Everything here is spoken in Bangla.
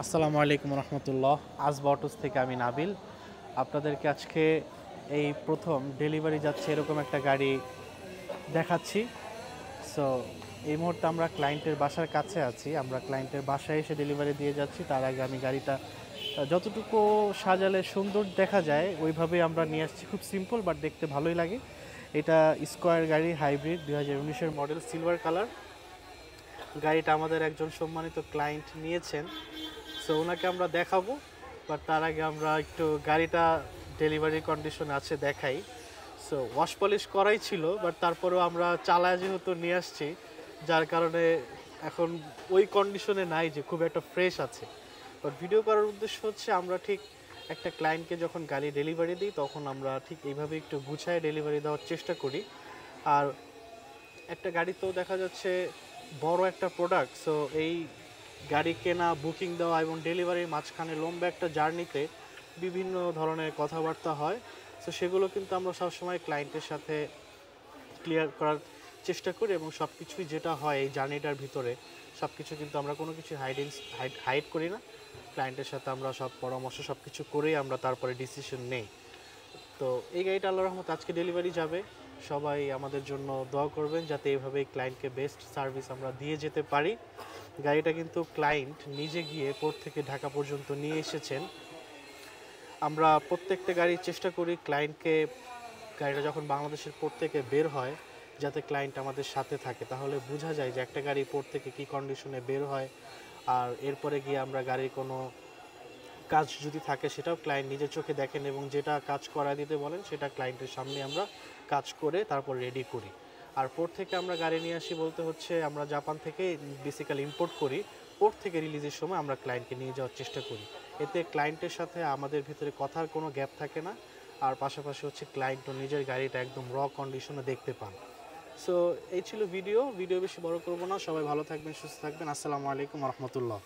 আসসালামু আলাইকুম রহমতুল্লাহ। আজবা অটোস থেকে আমি নাবিল। আপনাদেরকে আজকে এই প্রথম ডেলিভারি যাচ্ছে এরকম একটা গাড়ি দেখাচ্ছি। সো এই মুহূর্তে আমরা ক্লায়েন্টের বাসার কাছে আছি। আমরা ক্লায়েন্টের বাসায় এসে ডেলিভারি দিয়ে যাচ্ছি। তার আগে আমি গাড়িটা যতটুকু সাজালে সুন্দর দেখা যায় ওইভাবেই আমরা নিয়ে আসছি। খুব সিম্পল বাট দেখতে ভালোই লাগে। এটা স্কোয়ার গাড়ি, হাইব্রিড 2019-এর মডেল, সিলভার কালার। গাড়িটা আমাদের একজন সম্মানিত ক্লায়েন্ট নিয়েছেন, সো ওনাকে আমরা দেখাবো। বাট তার আগে আমরা একটু গাড়িটা ডেলিভারি কন্ডিশন আছে দেখাই। সো ওয়াশ পলিশ করাই ছিল, বাট তারপরেও আমরা চালায় যেহেতু নিয়ে আসছি, যার কারণে এখন ওই কন্ডিশনে নাই যে খুব একটা ফ্রেশ আছে। বাট ভিডিও করার উদ্দেশ্য হচ্ছে আমরা ঠিক একটা ক্লায়েন্টকে যখন গাড়ি ডেলিভারি দিই তখন আমরা ঠিক এইভাবে একটু গুছায় ডেলিভারি দেওয়ার চেষ্টা করি। আর একটা গাড়ি তো দেখা যাচ্ছে বড় একটা প্রোডাক্ট, সো এই গাড়ি কেনা, বুকিং দেওয়া এবং ডেলিভারির মাঝখানে লম্বা একটা জার্নিতে বিভিন্ন ধরনের কথাবার্তা হয়। সো সেগুলো কিন্তু আমরা সবসময় ক্লায়েন্টের সাথে ক্লিয়ার করার চেষ্টা করি এবং সব কিছুই যেটা হয় এই জার্নিটার ভিতরে সব কিছু কিন্তু আমরা কোনো কিছু হাইড করি না। ক্লায়েন্টের সাথে আমরা সব পরামর্শ সব কিছু করেই আমরা তারপরে ডিসিশন নেই। তো এই গাড়িটা আল্লাহর রহমতে আজকে ডেলিভারি যাবে। সবাই আমাদের জন্য দোয়া করবেন যাতে এইভাবেই ক্লায়েন্টকে বেস্ট সার্ভিস আমরা দিয়ে যেতে পারি। গাড়িটা কিন্তু ক্লায়েন্ট নিজে গিয়ে পোর্ট থেকে ঢাকা পর্যন্ত নিয়ে এসেছেন। আমরা প্রত্যেকটা গাড়ির চেষ্টা করি ক্লায়েন্টকে, গাড়িটা যখন বাংলাদেশের পোর্ট থেকে বের হয় যাতে ক্লায়েন্ট আমাদের সাথে থাকে, তাহলে বোঝা যায় যে একটা গাড়ি পোর্ট থেকে কী কন্ডিশনে বের হয়। আর এরপরে গিয়ে আমরা গাড়ির কোনো কাজ যদি থাকে সেটাও ক্লায়েন্ট নিজের চোখে দেখেন এবং যেটা কাজ করা দিতে বলেন সেটা ক্লায়েন্টের সামনে আমরা কাজ করে তারপর রেডি করি। আর পোর্ট থেকে আমরা গাড়ি নিয়ে আসি বলতে হচ্ছে আমরা জাপান থেকে বেসিক্যালি ইম্পোর্ট করি। পোর্ট থেকে রিলিজের সময় আমরা ক্লায়েন্টকে নিয়ে যাওয়ার চেষ্টা করি। এতে ক্লায়েন্টের সাথে আমাদের ভিতরে কথার কোনো গ্যাপ থাকে না। আর পাশাপাশি হচ্ছে ক্লায়েন্টও নিজের গাড়িটা একদম র কন্ডিশনে দেখতে পান। সো এই ছিল ভিডিও বেশি বড় করবো না। সবাই ভালো থাকবেন, সুস্থ থাকবেন। আসসালামু আলাইকুম রহমতুল্লাহ।